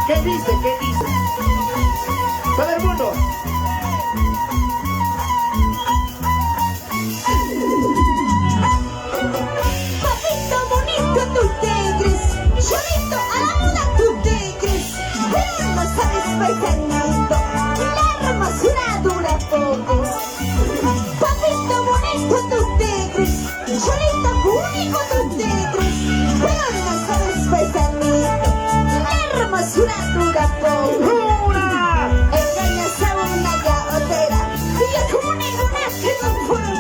¿Qué dice? ¿Qué dice? Todo el mundo. Papito bonito, tú te crees, solito a la moda tú te crees, pero no sabes paisanito, la hermosura dura poco. Papito bonito, tú te crees, solito único tú te crees, pero no sabes paisanito, la hermosura dura poco. Engañas a una y a otra, y yo como ninguna que no puedo,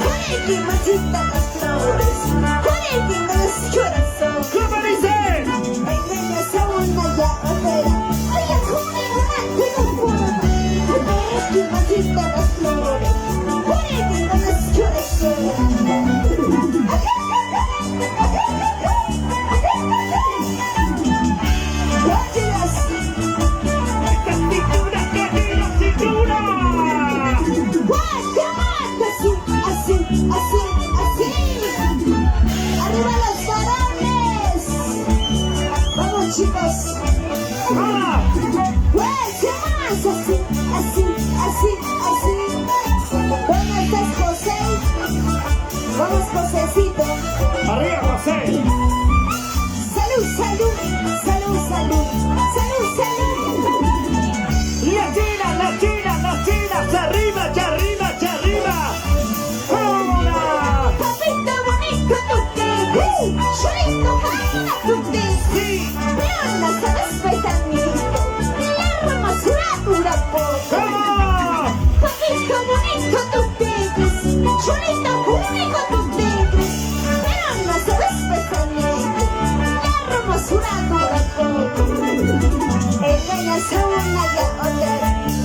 con el que marchita las flores, con el que me des corazón. ¿Cómo dice? Engañas a una y a otra, y yo como ninguna que no puedo, con el que marchita las flores, con el que me des corazón. ¡Arriba los varones! ¡Vamos, chicos! ¡Ah! ¡Pues más! Así, así, así, así. ¿Dónde estás, José? Vamos, Josécito. ¡Arriba, José! ¡Salud, salud! ¡Salud, salud! ¡Salud, salud! ¡Las chinas, las chinas, las chinas! ¡Arriba, arriba, arriba! ¡Ahora! Papito bonito, tú te ves, solito para tú te ves. ¡Sí! Pero no sabes paisanito, la hermosura dura poco. ¡Ah! Papito bonito, tú te ves, solito único tú te ves. Pero no sabes paisanito, la hermosura dura poco. Engañas a una y a otra,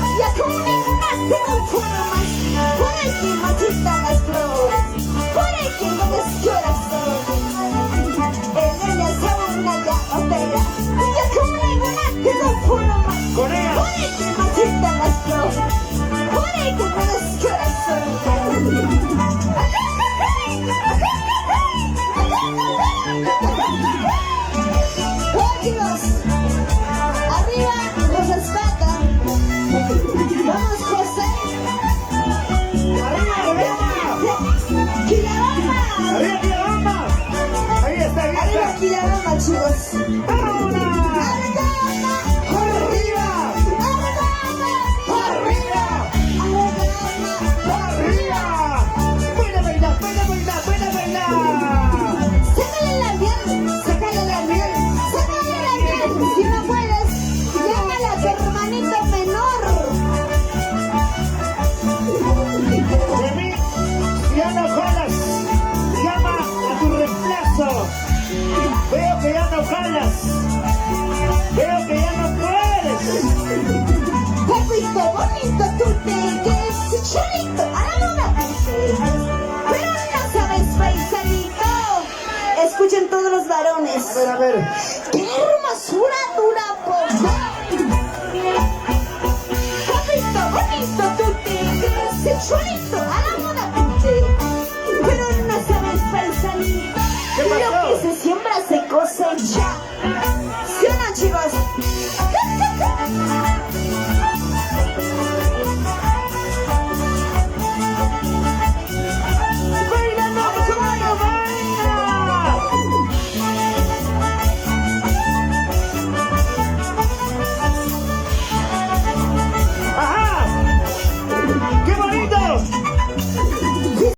y a tu ninguna te conformas. Por el que marchitan las flores, por el que no des corazón. Engañas a una y a otra, y a tu ninguna te conformas. ¡Con ella! Por el que marchitan las flores, por el que no des corazón. ¡Óyelos! ¡Arriba los respetan! ¡Vamos, José! ¡Arriba, arriba! ¡Quilabamba! ¡Arriba, Quilabamba! Ahí está, ahí ¡Arriba, está. Quilabamba, chicos! ¡Ahora! ¡Arriba! ¡Arriba! ¡Arriba! ¡Arriba! ¡Buena bailar, buena bailar, buena bailar! ¡Sácale la miel! ¡Sácale la miel! ¡Sácale la miel! Si no puedes, llámale a tu hermanito menor. De mí, ya no jalas. Llama a tu reemplazo. Veo que ya no jalas. Veo que ya no puedes. Papito bonito, tú te ves, solito a la moda tú te ves, pero no sabes paisanito. Escuchen todos los varones. A ver,